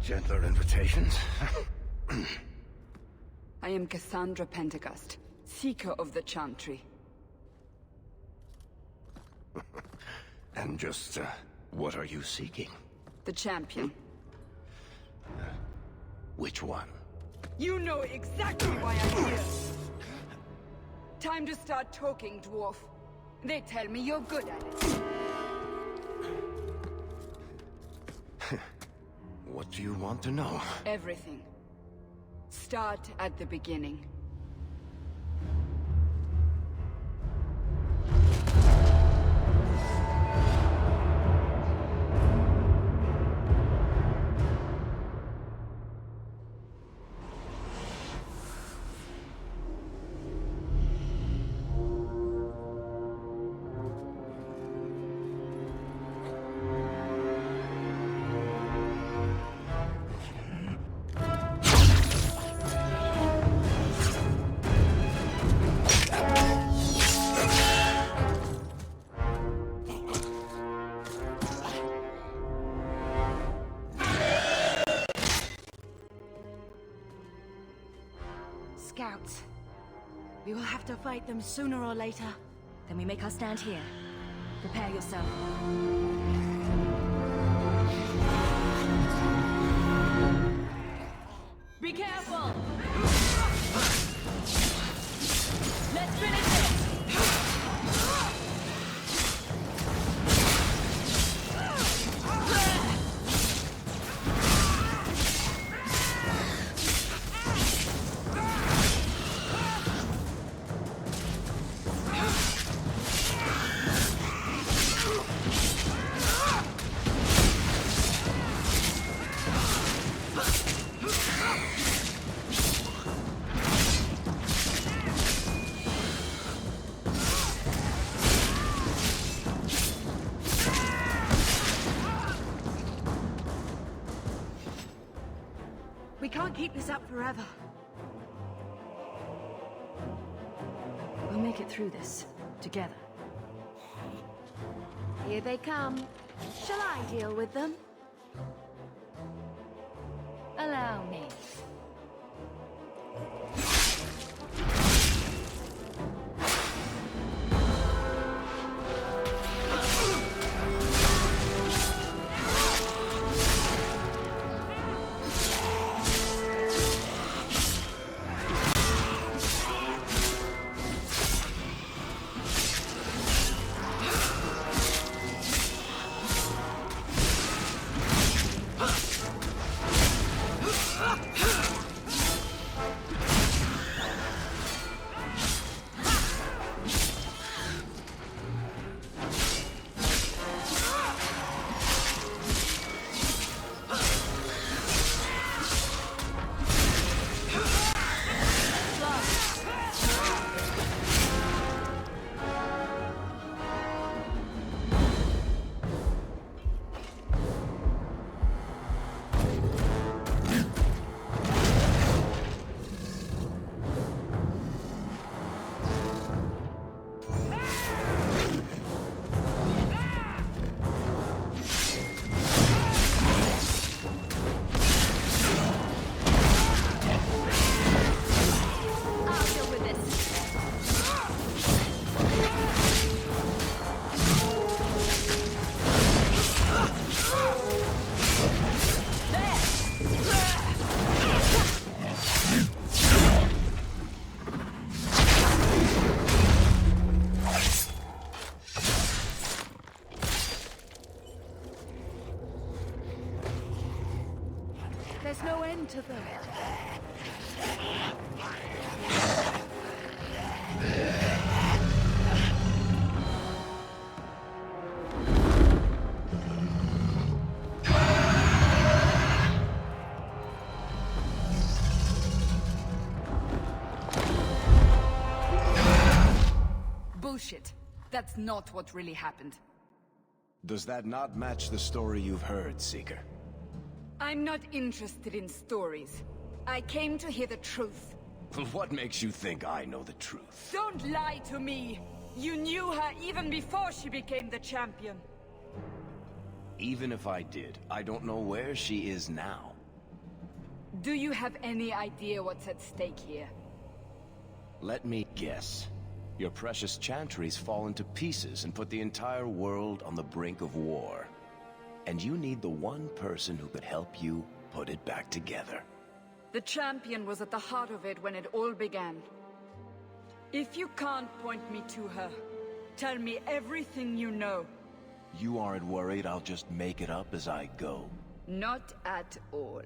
Gentler invitations? I am Cassandra Pentagust, Seeker of the Chantry. And just, what are you seeking? The champion. Which one? You know exactly why I'm here! Time to start talking, dwarf. They tell me you're good at it. What do you want to know? Everything. Start at the beginning. Scouts. We will have to fight them sooner or later. Then we make our stand here. Prepare yourself. Be careful! Let's finish it! We can't keep this up forever. We'll make it through this, together. Here they come. Shall I deal with them? Allow me. There's no end to them. Bullshit. That's not what really happened. Does that not match the story you've heard, Seeker? I'm not interested in stories. I came to hear the truth. Well, what makes you think I know the truth? Don't lie to me! You knew her even before she became the champion. Even if I did, I don't know where she is now. Do you have any idea what's at stake here? Let me guess. Your precious chantries fallen to pieces and put the entire world on the brink of war. And you need the one person who could help you put it back together. The champion was at the heart of it when it all began. If you can't point me to her, tell me everything you know. You aren't worried I'll just make it up as I go? Not at all.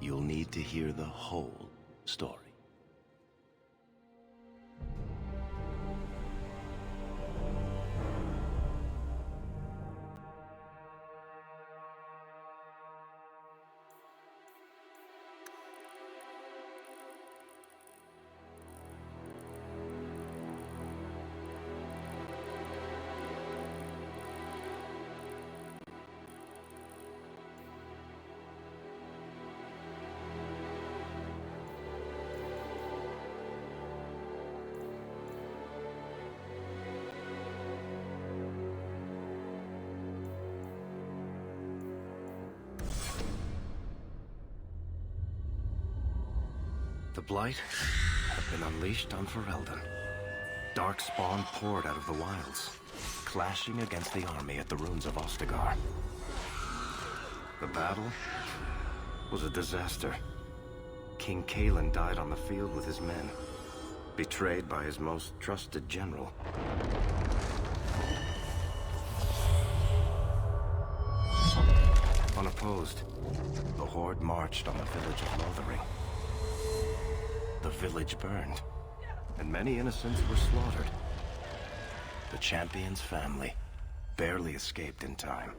You'll need to hear the whole story. The Blight had been unleashed on Ferelden. Dark spawn poured out of the wilds, clashing against the army at the ruins of Ostagar. The battle was a disaster. King Kalen died on the field with his men, betrayed by his most trusted general. Unopposed, the Horde marched on the village of Lothering. The village burned, and many innocents were slaughtered. The champion's family barely escaped in time.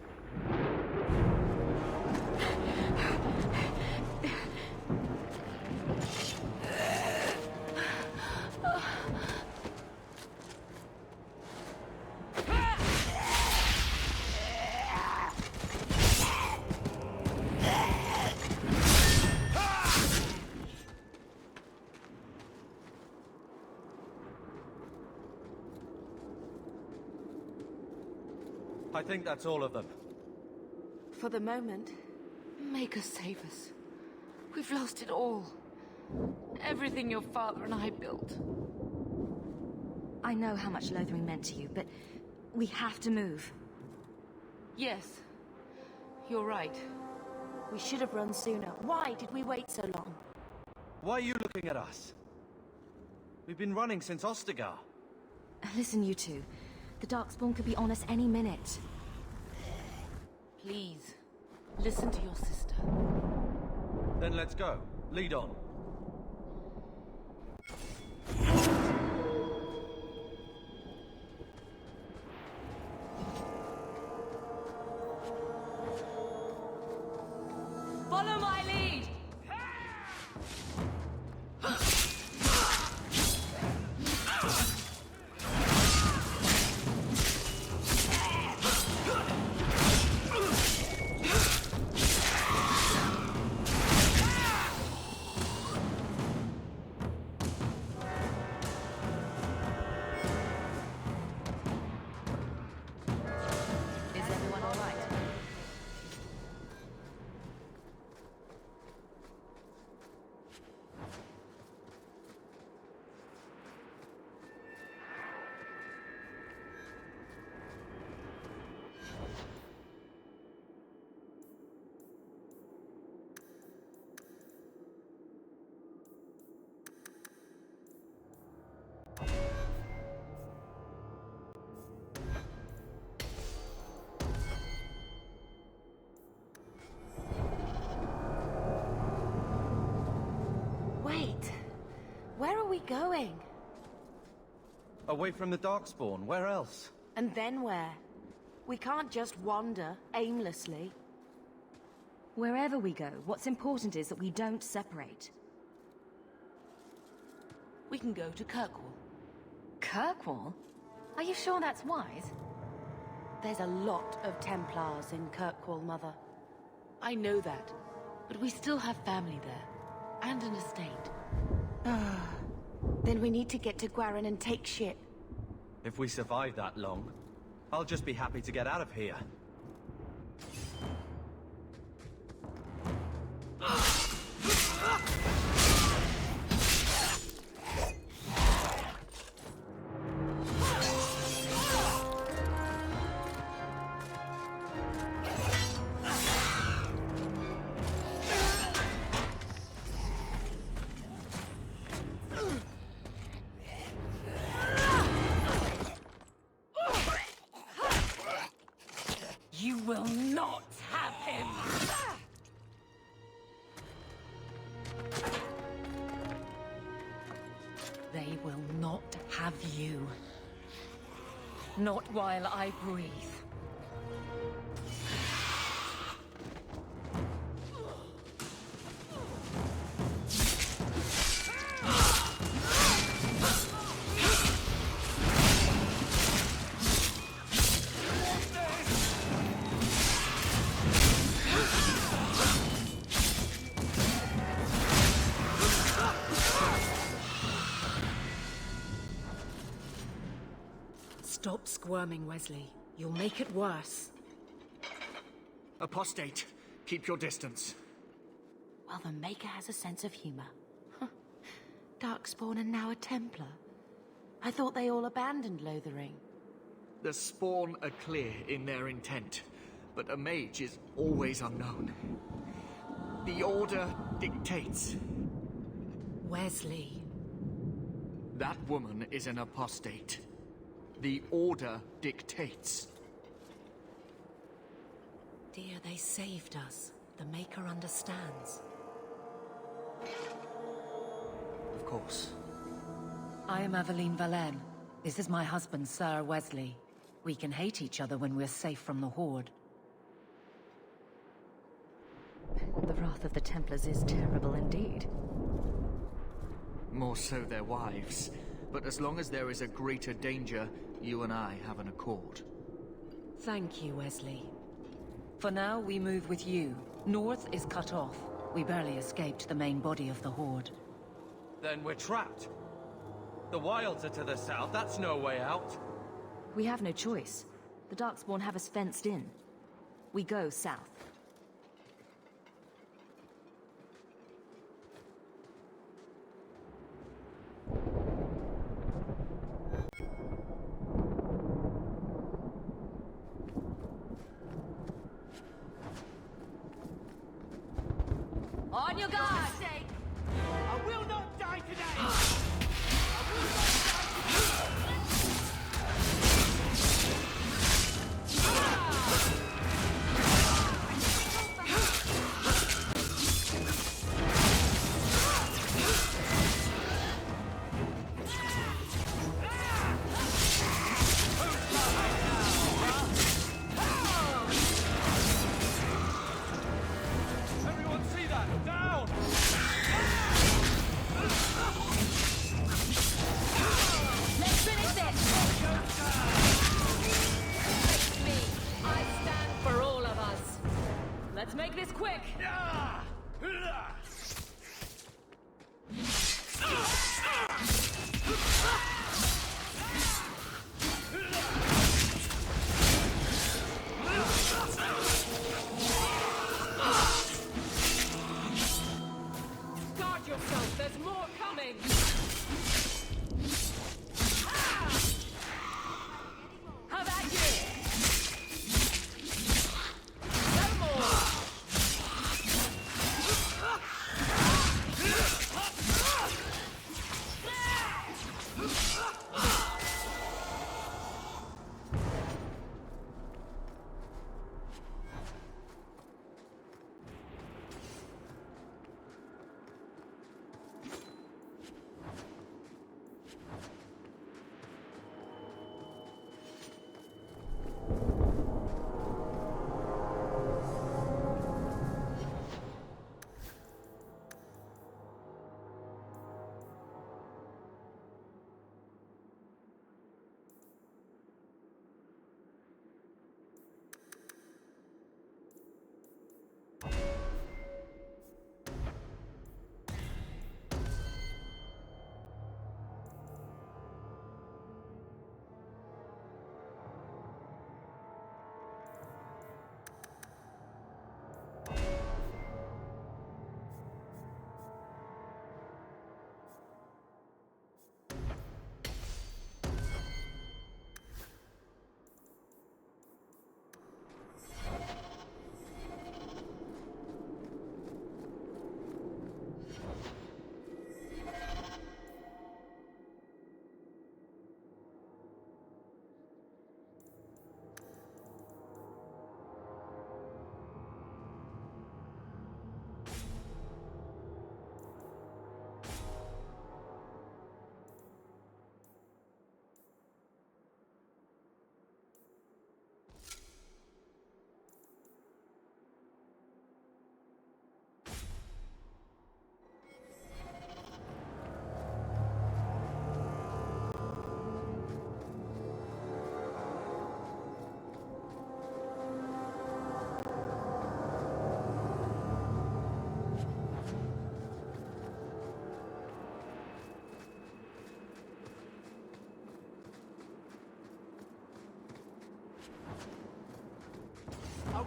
I think that's all of them. For the moment, make us save us. We've lost it all. Everything your father and I built. I know how much Lothering meant to you, but we have to move. Yes, you're right. We should have run sooner. Why did we wait so long? Why are you looking at us? We've been running since Ostagar. Listen, you two. The Darkspawn could be on us any minute. Please, listen to your sister. Then let's go. Lead on. Follow my lead! Where are we going? Away from the Darkspawn, where else? And then where? We can't just wander aimlessly. Wherever we go, what's important is that we don't separate. We can go to Kirkwall. Kirkwall? Are you sure that's wise? There's a lot of Templars in Kirkwall, Mother. I know that, but we still have family there, and an estate. Then we need to get to Gwaren and take ship. If we survive that long, I'll just be happy to get out of here. You will not have him! They will not have you. Not while I breathe. Stop squirming, Wesley. You'll make it worse. Apostate, keep your distance. Well, the Maker has a sense of humor. Darkspawn and now a Templar. I thought they all abandoned Lothering. The Spawn are clear in their intent, but a mage is always unknown. The Order dictates. Wesley. That woman is an apostate. The Order dictates. Dear, they saved us. The Maker understands. Of course. I am Aveline Valenne. This is my husband, Sir Wesley. We can hate each other when we're safe from the Horde. The wrath of the Templars is terrible indeed. More so their wives. But as long as there is a greater danger, you and I have an accord. Thank you, Wesley. For now, we move with you. North is cut off. We barely escaped the main body of the Horde. Then we're trapped. The wilds are to the south, that's no way out. We have no choice. The Darkspawn have us fenced in. We go south. On your guard! I will not die today! Everyone see that? Down! Let's finish this! Face me. I stand for all of us. Let's make this quick! Guard yourself, there's more coming! How about you? No more!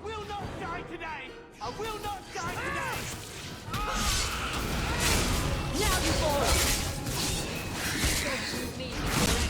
will not die today! I will not die today! Now you fall! Don't you me before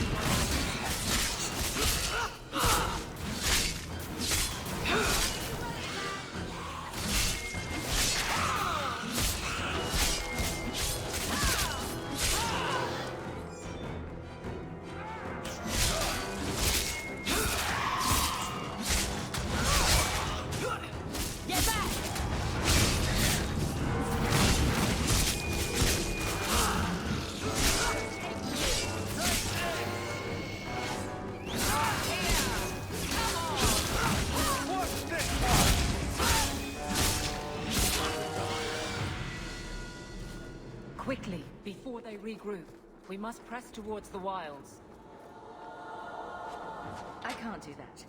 Quickly, before they regroup. We must press towards the wilds. I can't do that.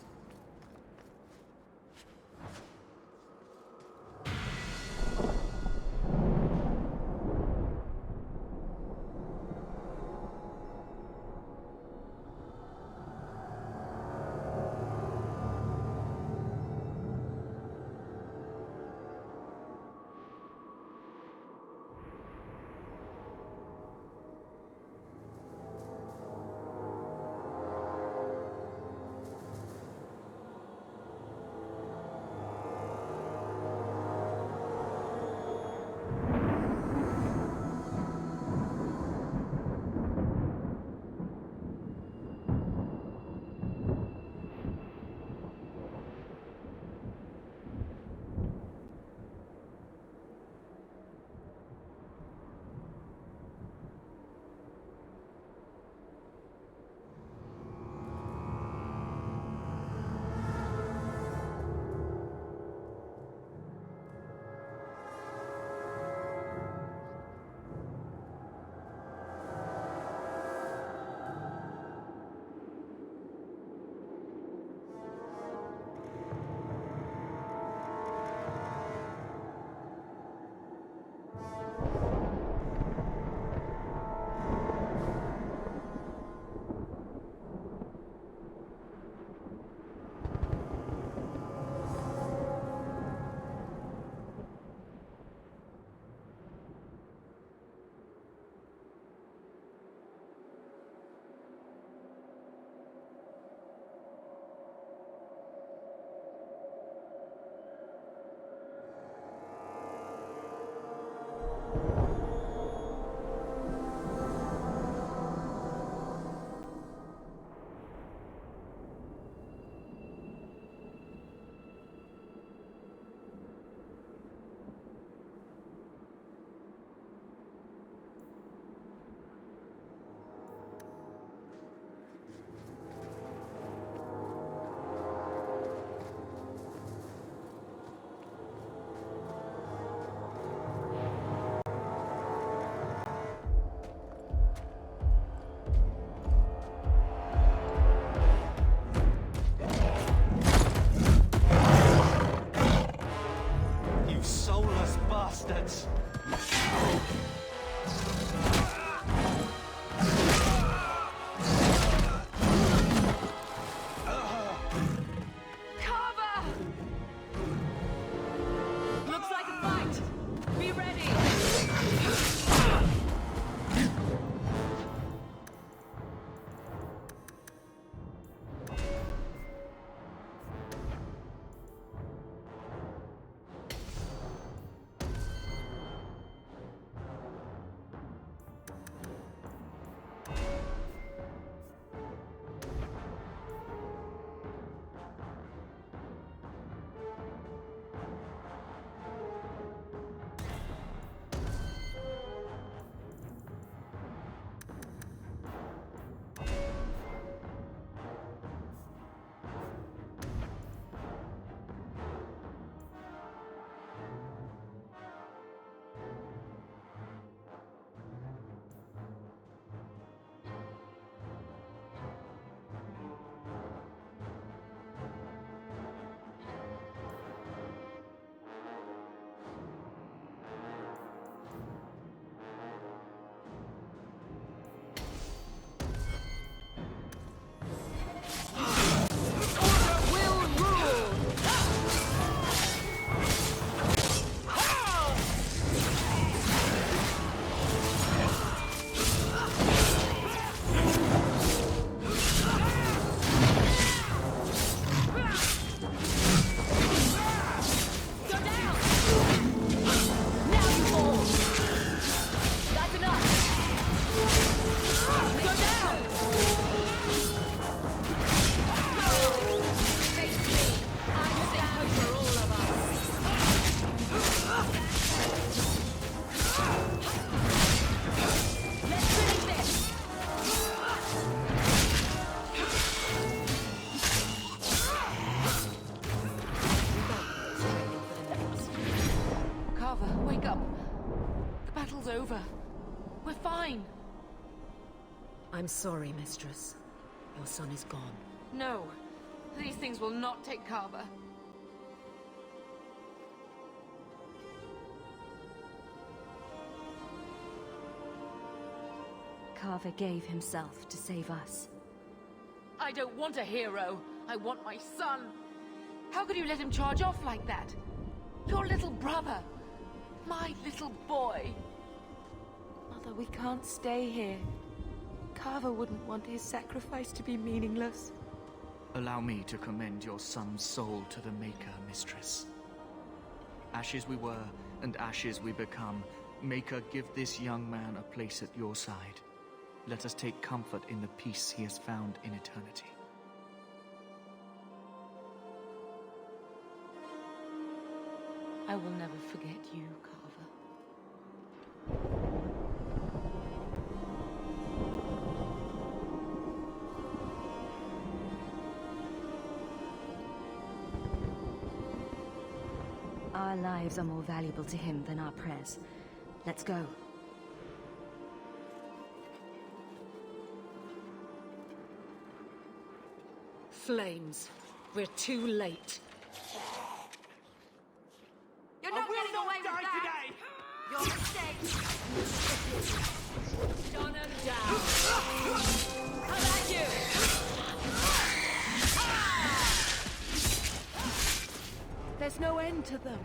I'm sorry, Mistress. Your son is gone. No. These things will not take Carver. Carver gave himself to save us. I don't want a hero. I want my son. How could you let him charge off like that? Your little brother. My little boy. Mother, we can't stay here. Carver wouldn't want his sacrifice to be meaningless. Allow me to commend your son's soul to the Maker, Mistress. Ashes we were, and ashes we become. Maker, give this young man a place at your side. Let us take comfort in the peace he has found in eternity. I will never forget you, Carver. Our lives are more valuable to him than our prayers. Let's go. Flames. We're too late. You're not getting away with that! Your mistake! Shone him down! How about you? There's no end to them.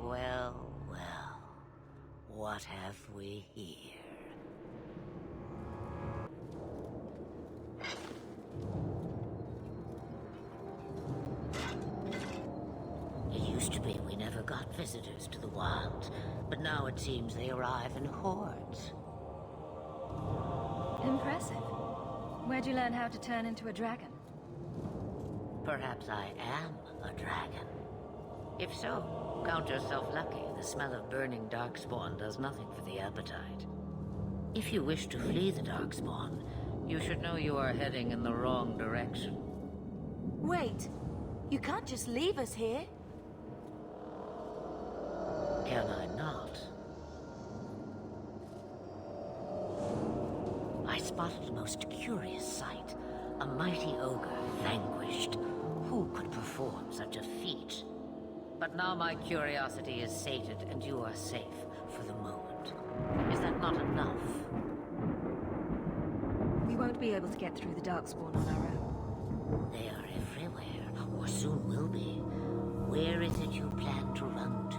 Well, well, what have we here? It used to be we never got visitors to the wilds, but now it seems they arrive in hordes. Impressive. Where'd you learn how to turn into a dragon? Perhaps I am a dragon. If so, count yourself lucky. The smell of burning darkspawn does nothing for the appetite. If you wish to flee the darkspawn, you should know you are heading in the wrong direction. Wait. You can't just leave us here. Can I not? I spotted a most curious sight. A mighty ogre vanquished. Who could perform such a feat? But now my curiosity is sated and you are safe for the moment. Is that not enough? We won't be able to get through the darkspawn on our own. They are everywhere, or soon will be. Where is it you plan to run to?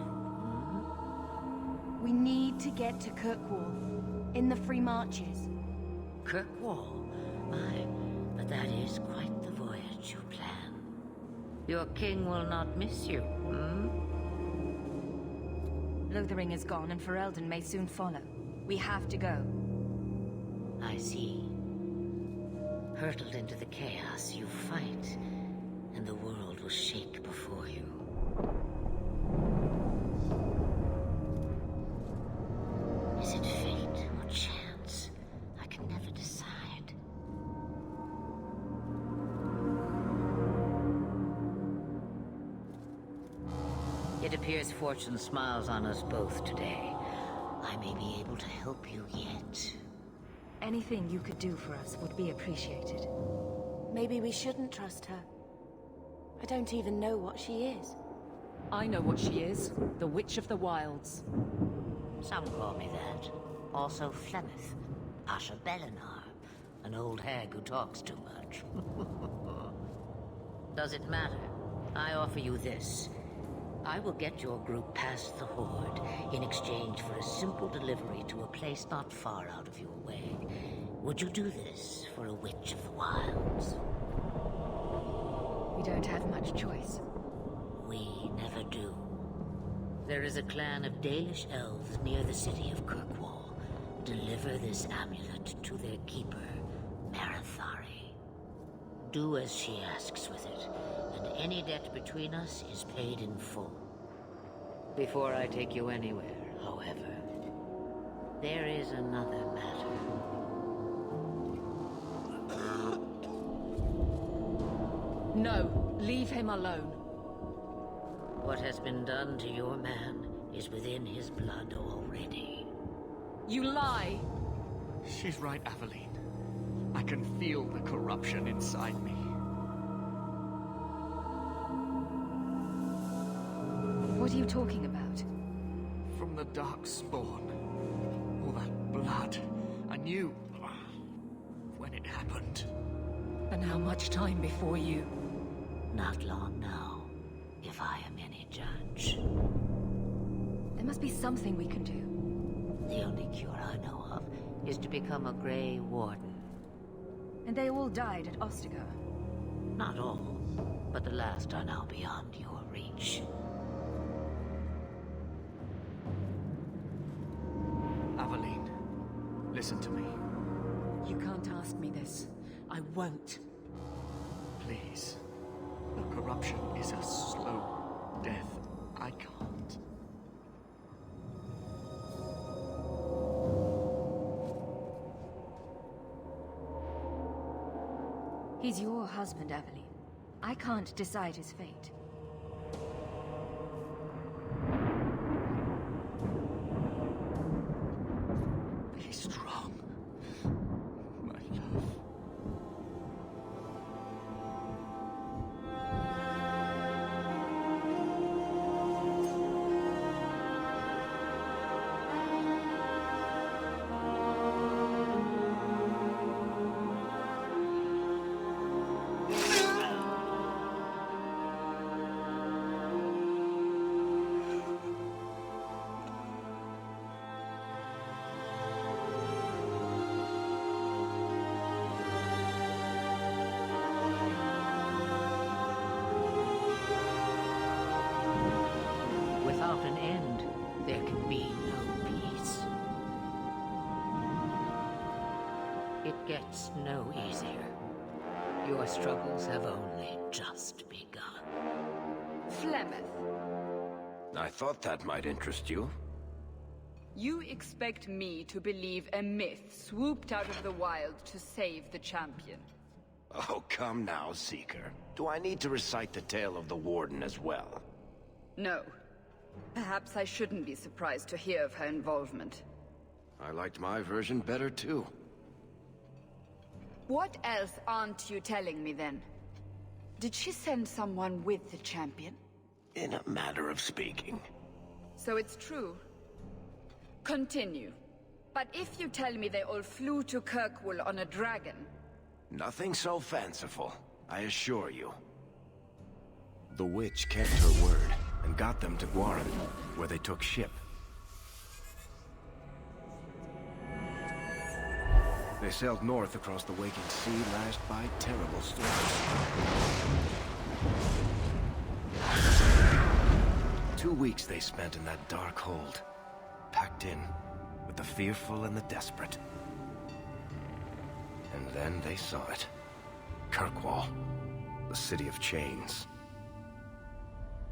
We need to get to Kirkwall, in the Free Marches. Kirkwall? My, but that is quite the voyage you plan. Your king will not miss you, Lothering is gone and Ferelden may soon follow. We have to go. I see. Hurtled into the chaos, you fight, and the world will shake before you. Is it fate or chance? I can never decide. It appears fortune smiles on us both today. I may be able to help you yet. Anything you could do for us would be appreciated. Maybe we shouldn't trust her. I don't even know what she is. I know what she is. The Witch of the Wilds. Some call me that. Also Flemeth. Asha Belinar, an old hag who talks too much. Does it matter? I offer you this. I will get your group past the Horde in exchange for a simple delivery to a place not far out of your way. Would you do this for a witch of the wilds? We don't have much choice. We never do. There is a clan of Dalish elves near the city of Kirkwall. Deliver this amulet to their keeper, Marathari. Do as she asks with it, and any debt between us is paid in full. Before I take you anywhere, however, there is another matter. No, leave him alone. What has been done to your man is within his blood already. You lie! She's right, Aveline. I can feel the corruption inside me. What are you talking about? From the dark spawn. All that blood. I knew when it happened. And how much time before you? Not long now, if I am any judge. There must be something we can do. The only cure I know of is to become a Grey Warden. And they all died at Ostagar. Not all, but the last are now beyond your reach. Aveline, listen to me. You can't ask me this. I won't. Please. The corruption is a slow death. I can't. He's your husband, Aveline. I can't decide his fate. Be strong, my love. Without an end, there can be no peace. It gets no easier. Your struggles have only just begun. Flemeth, I thought that might interest you. you expect me to believe a myth swooped out of the wild to save the champion? Oh, come now, Seeker. Do I need to recite the tale of the Warden as well? No. Perhaps I shouldn't be surprised to hear of her involvement. I liked my version better, too. What else aren't you telling me, then? Did she send someone with the champion? In a matter of speaking. So it's true. Continue. But if you tell me they all flew to Kirkwall on a dragon... Nothing so fanciful, I assure you. The witch kept her word, and got them to Guaran, where they took ship. They sailed north across the waking sea, lashed by terrible storms. 2 weeks they spent in that dark hold, packed in with the fearful and the desperate. And then they saw it. Kirkwall, the city of chains.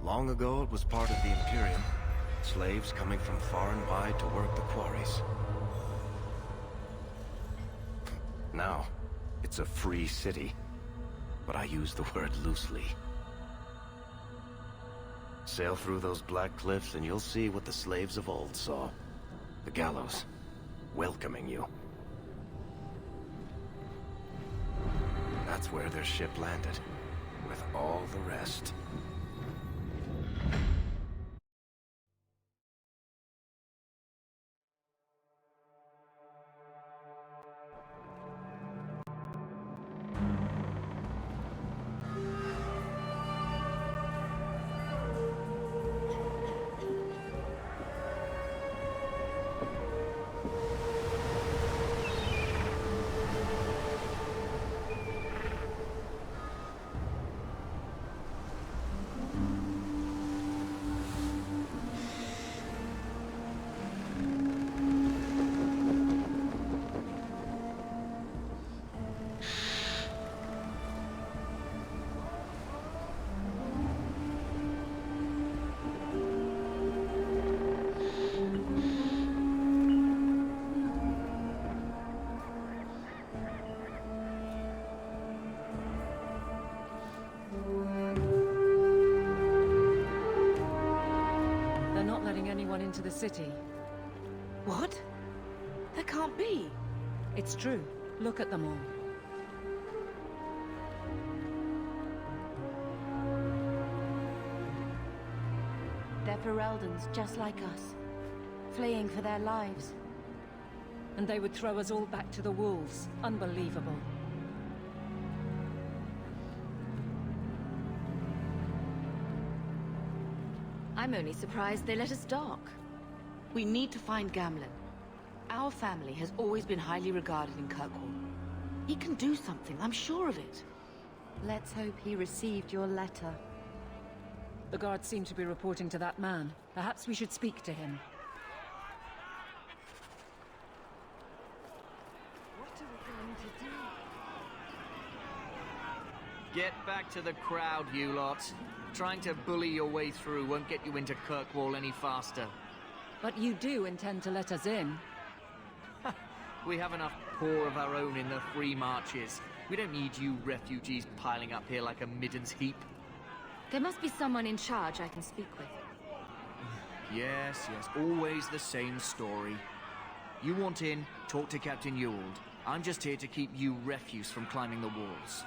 Long ago it was part of the Imperium, slaves coming from far and wide to work the quarries. Now, it's a free city, but I use the word loosely. Sail through those black cliffs and you'll see what the slaves of old saw. The gallows, welcoming you. That's where their ship landed, with all the rest. anyone into the city. What? That can't be. It's true. Look at them all. They're Fereldans just like us, fleeing for their lives. And they would throw us all back to the wolves. Unbelievable. I'm only surprised they let us dock. We need to find Gamlen. Our family has always been highly regarded in Kirkwall. He can do something, I'm sure of it. Let's hope he received your letter. The guards seem to be reporting to that man. Perhaps we should speak to him. What are we going to do? Get back to the crowd, you lot. Trying to bully your way through won't get you into Kirkwall any faster. But you do intend to let us in. We have enough poor of our own in the free marches. We don't need you refugees piling up here like a middens heap. There must be someone in charge I can speak with. Yes, always the same story. You want in, talk to Captain Ewald. I'm just here to keep you refuse from climbing the walls.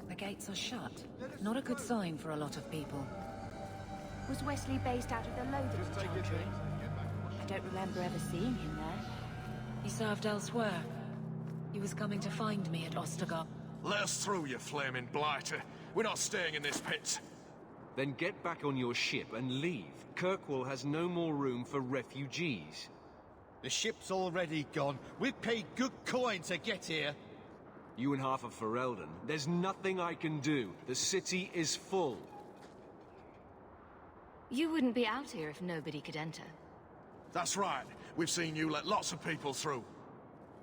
The gates are shut. Not a good sign for a lot of people. Was Wesley based out of the loading chantry? I don't remember ever seeing him there. He served elsewhere. He was coming to find me at Ostergar. Let us through, you flaming blighter. We're not staying in this pit. Then get back on your ship and leave. Kirkwall has no more room for refugees. The ship's already gone. We've paid good coin to get here. You and half of Ferelden. There's nothing I can do. The city is full. You wouldn't be out here if nobody could enter. That's right. We've seen you let lots of people through.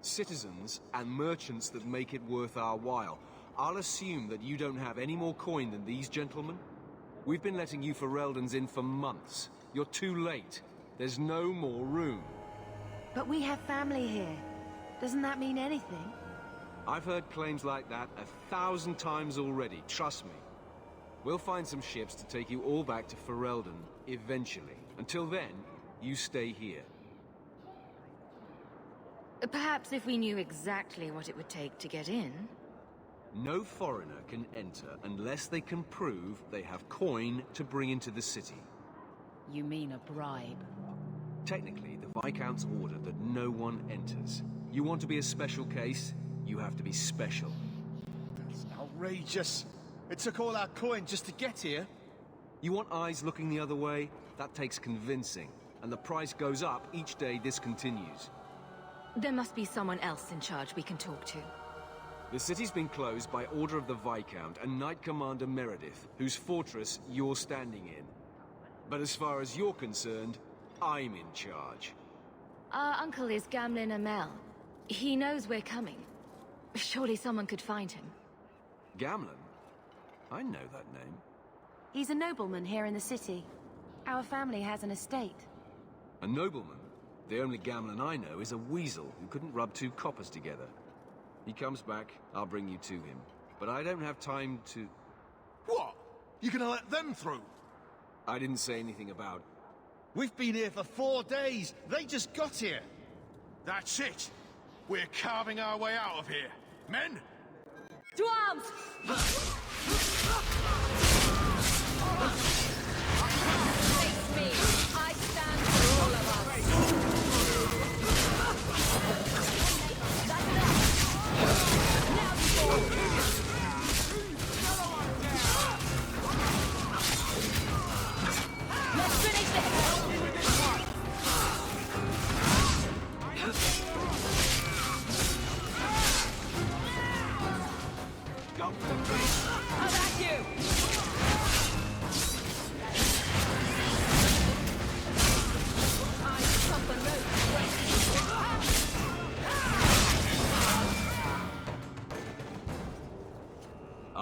Citizens and merchants that make it worth our while. I'll assume that you don't have any more coin than these gentlemen. We've been letting you Fereldans in for months. You're too late. There's no more room. But we have family here. Doesn't that mean anything? I've heard claims like that 1,000 times already, trust me. We'll find some ships to take you all back to Ferelden, eventually. Until then, you stay here. Perhaps if we knew exactly what it would take to get in. No foreigner can enter unless they can prove they have coin to bring into the city. You mean a bribe? Technically, the Viscount's ordered that no one enters. You want to be a special case, you have to be special. That's outrageous. It took all our coin just to get here. You want eyes looking the other way? That takes convincing. And the price goes up each day this continues. There must be someone else in charge we can talk to. The city's been closed by order of the Viscount and Knight Commander Meredith, whose fortress you're standing in. But as far as you're concerned, I'm in charge. Our uncle is Gamlen Amel. He knows we're coming. Surely someone could find him. Gamlen? I know that name. He's a nobleman here in the city. Our family has an estate. A nobleman? The only Gamlen I know is a weasel who couldn't rub two coppers together. He comes back, I'll bring you to him. But I don't have time to... What? You gonna let them through? I didn't say anything about... We've been here for 4 days. They just got here. That's it. We're carving our way out of here. Men? To arms! Face me! I stand for all of us! That's enough! Now you let's finish this! Go for the face! How about you? I suffer no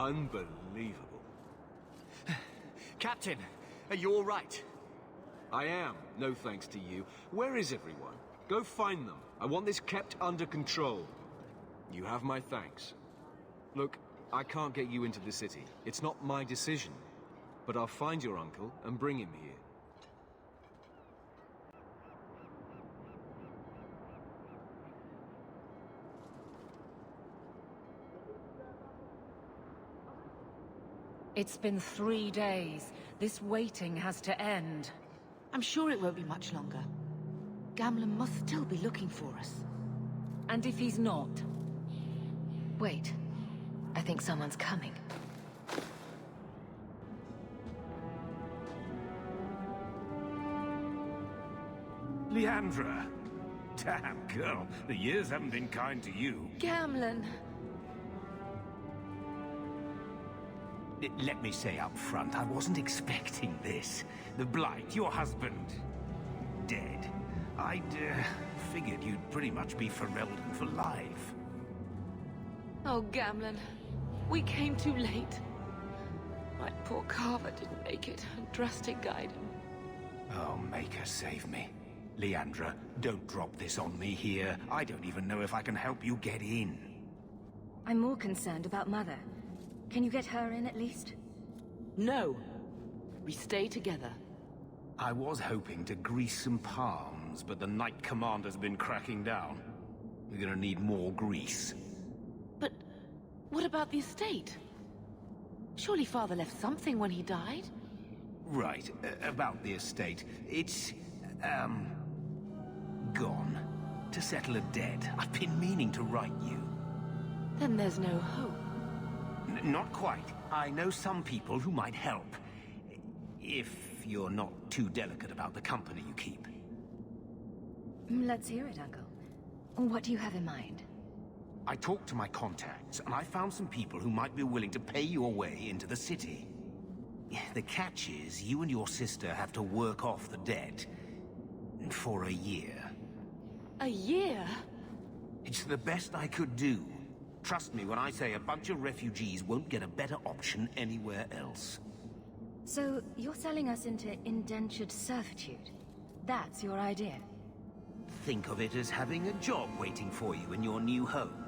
Unbelievable. Captain, are you all right? I am, no thanks to you. Where is everyone? Go find them. I want this kept under control. You have my thanks. Look, I can't get you into the city. It's not my decision. But I'll find your uncle and bring him here. It's been 3 days. This waiting has to end. I'm sure it won't be much longer. Gamlen must still be looking for us. And if he's not? Wait. I think someone's coming. Leandra! Damn, girl, the years haven't been kind to you. Gamlen! Let me say up front, I wasn't expecting this. The Blight, your husband, dead. I'd figured you'd pretty much be Ferelden for life. Oh, Gamlen. We came too late. My poor Carver didn't make it, and Drastic guided him. Oh, Maker, save me. Leandra, don't drop this on me here. I don't even know if I can help you get in. I'm more concerned about Mother. Can you get her in at least? No. We stay together. I was hoping to grease some palms, but the Knight Commander's been cracking down. We're gonna need more grease. But what about the estate? Surely Father left something when he died? Right, about the estate. It's, gone. To settle a debt. I've been meaning to write you. Then there's no hope. Not quite. I know some people who might help. If you're not too delicate about the company you keep. Let's hear it, Uncle. What do you have in mind? I talked to my contacts, and I found some people who might be willing to pay your way into the city. The catch is, you and your sister have to work off the debt. For a year. A year? It's the best I could do. Trust me when I say a bunch of refugees won't get a better option anywhere else. So, you're selling us into indentured servitude? That's your idea? Think of it as having a job waiting for you in your new home.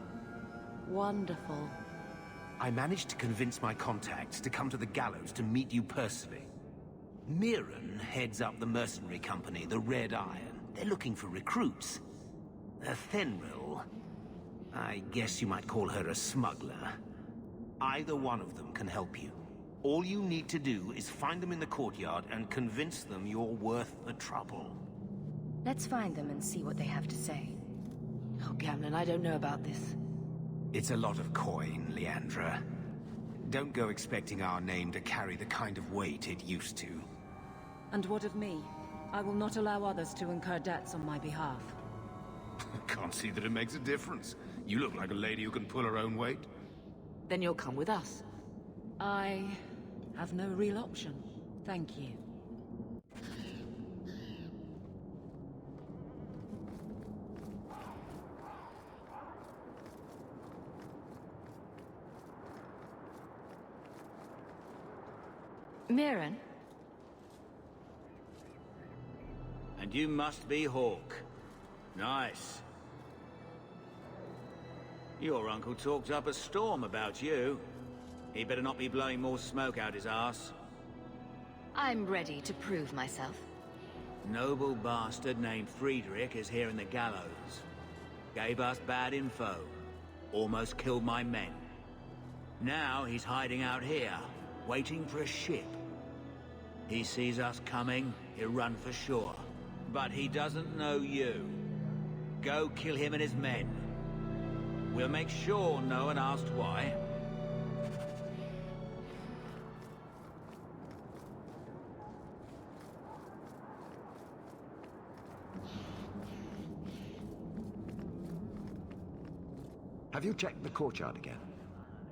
Wonderful. I managed to convince my contacts to come to the gallows to meet you personally. Mirren heads up the mercenary company, the Red Iron. They're looking for recruits. Fenril, I guess you might call her a smuggler. Either one of them can help you. All you need to do is find them in the courtyard and convince them you're worth the trouble. Let's find them and see what they have to say. Oh, Gamlen, I don't know about this. It's a lot of coin, Leandra. Don't go expecting our name to carry the kind of weight it used to. And what of me? I will not allow others to incur debts on my behalf. Can't see that it makes a difference. You look like a lady who can pull her own weight. Then you'll come with us. I have no real option. Thank you. Mirren? And you must be Hawk. Nice. Your uncle talked up a storm about you. He better not be blowing more smoke out his ass. I'm ready to prove myself. Noble bastard named Friedrich is here in the gallows. Gave us bad info. Almost killed my men. Now he's hiding out here, waiting for a ship. He sees us coming, he'll run for shore. But he doesn't know you. Go kill him and his men. We'll make sure no one asks why. Have you checked the courtyard again?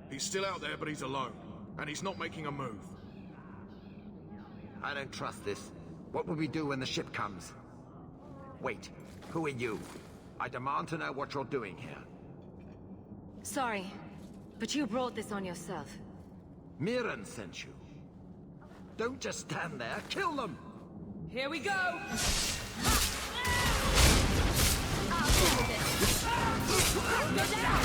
He's still out there, but he's alone. And he's not making a move. I don't trust this. What will we do when the ship comes? Wait, who are you? I demand to know what you're doing here. Sorry, but you brought this on yourself. Mirren sent you. Don't just stand there, kill them! Here we go! I'll deal with it. Go down!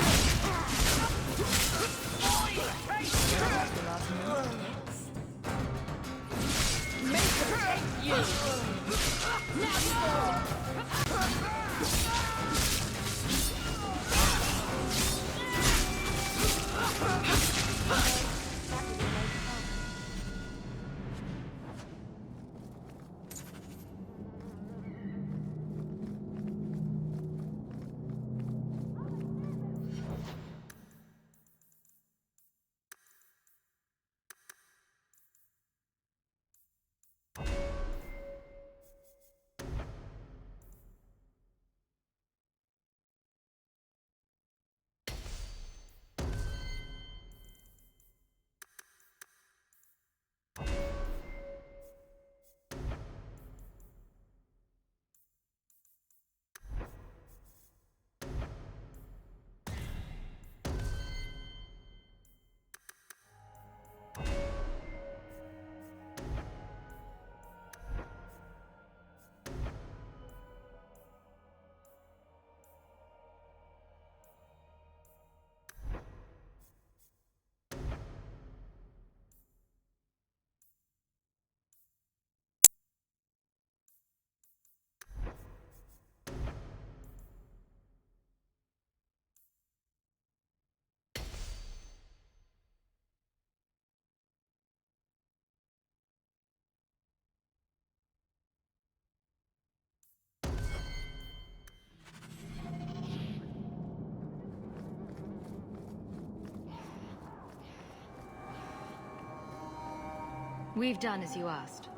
We've done as you asked.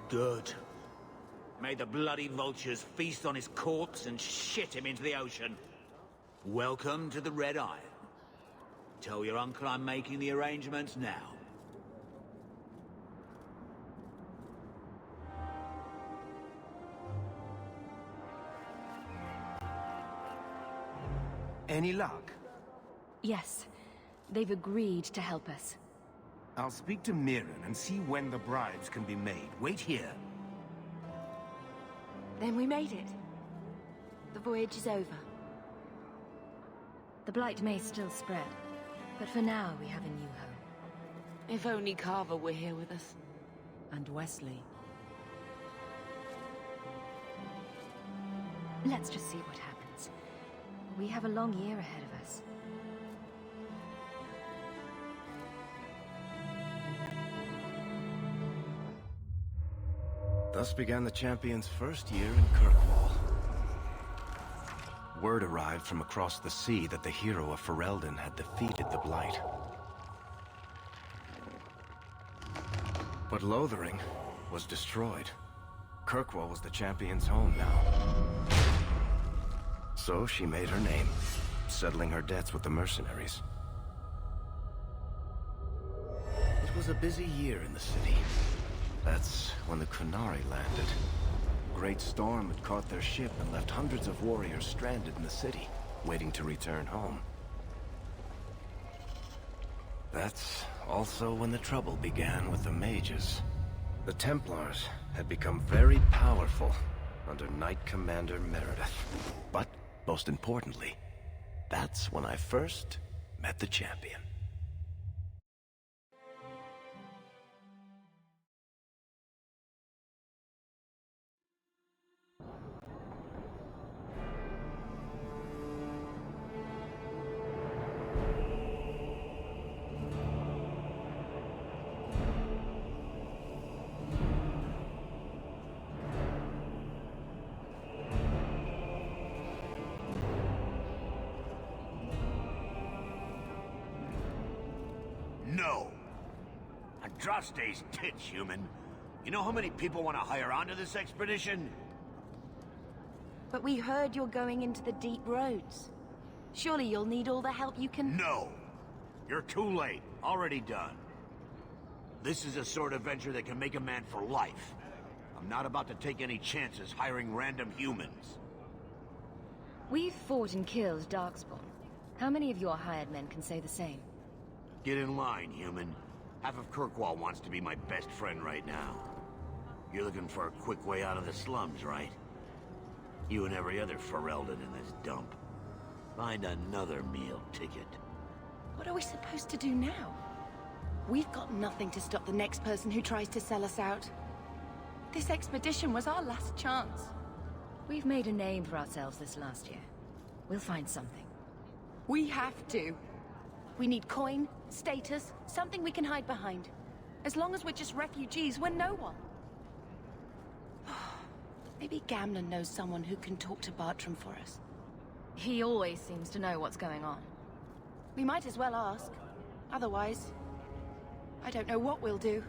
Good. May the bloody vultures feast on his corpse and shit him into the ocean. Welcome to the Red Iron. Tell your uncle I'm making the arrangements now. Any luck? Yes. They've agreed to help us. I'll speak to Mirren and see when the bribes can be made. Wait here. Then we made it. The voyage is over. The Blight may still spread, but for now we have a new home. If only Carver were here with us. And Wesley. Let's just see what happens. We have a long year ahead of us. Thus began the champion's first year in Kirkwall. Word arrived from across the sea that the hero of Ferelden had defeated the Blight. But Lothering was destroyed. Kirkwall was the champion's home now. So she made her name, settling her debts with the mercenaries. It was a busy year in the city. That's when the Kunari landed. A great storm had caught their ship and left hundreds of warriors stranded in the city, waiting to return home. That's also when the trouble began with the mages. The Templars had become very powerful under Knight Commander Meredith. But, most importantly, that's when I first met the champion. No. Andraste's tits, human. You know how many people want to hire onto this expedition? But we heard you're going into the deep roads. Surely you'll need all the help you can... No. You're too late. Already done. This is a sort of venture that can make a man for life. I'm not about to take any chances hiring random humans. We've fought and killed Darkspawn. How many of your hired men can say the same? Get in line, human. Half of Kirkwall wants to be my best friend right now. You're looking for a quick way out of the slums, right? You and every other Ferelden in this dump. Find another meal ticket. What are we supposed to do now? We've got nothing to stop the next person who tries to sell us out. This expedition was our last chance. We've made a name for ourselves this last year. We'll find something. We have to. We need coin, status, something we can hide behind. As long as we're just refugees, we're no one. Maybe Gamlen knows someone who can talk to Bartram for us. He always seems to know what's going on. We might as well ask. Otherwise, I don't know what we'll do.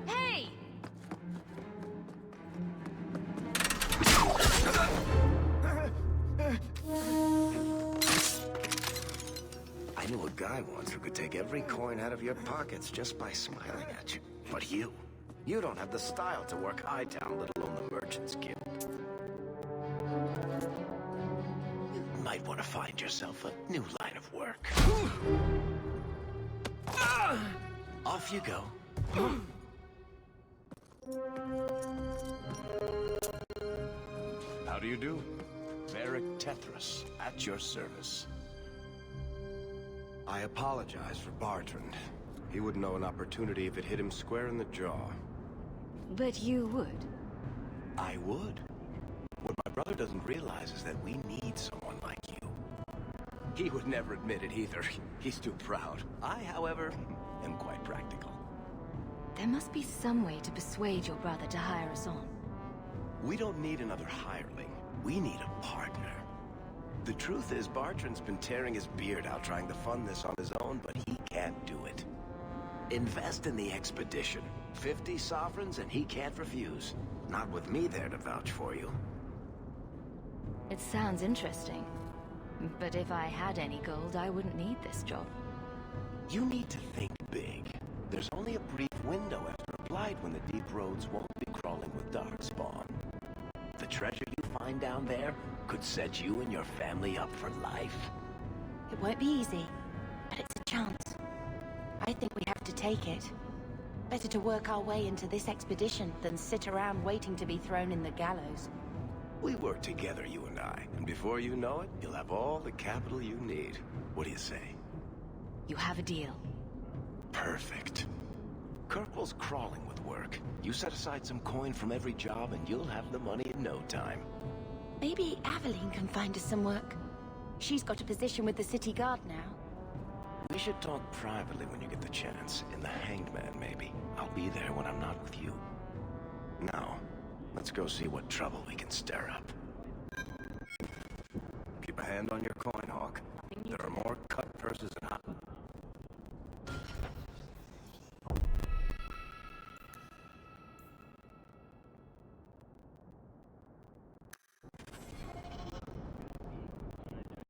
Hey! I knew a guy once who could take every coin out of your pockets just by smiling at you. But you don't have the style to work Hightown, let alone the Merchants Guild. You might want to find yourself a new line of work. Off you go. How do you do? Varric Tethras, at your service. I apologize for Bartrand. He would know an opportunity if it hit him square in the jaw. But you would. I would. What my brother doesn't realize is that we need someone like you. He would never admit it either. He's too proud. I, however, am quite practical. There must be some way to persuade your brother to hire us on. We don't need another hireling. We need a partner. The truth is, Bartrand's been tearing his beard out trying to fund this on his own, but he can't do it. Invest in the expedition. 50 sovereigns and he can't refuse. Not with me there to vouch for you. It sounds interesting. But if I had any gold, I wouldn't need this job. You need to think big. There's only a brief window after Blight when the deep roads won't be crawling with darkspawn. The treasure you find down there could set you and your family up for life. It won't be easy, but it's a chance. I think we have to take it. Better to work our way into this expedition than sit around waiting to be thrown in the gallows. We work together, you and I, and before you know it, you'll have all the capital you need. What do you say? You have a deal. Perfect. Kirkwell's crawling with work. You set aside some coin from every job and you'll have the money in no time. Maybe Aveline can find us some work. She's got a position with the city guard now. We should talk privately when you get the chance. In the Hanged Man, maybe. I'll be there when I'm not with you. Now, let's go see what trouble we can stir up. Keep a hand on your coin, Hawk. There are more cut purses and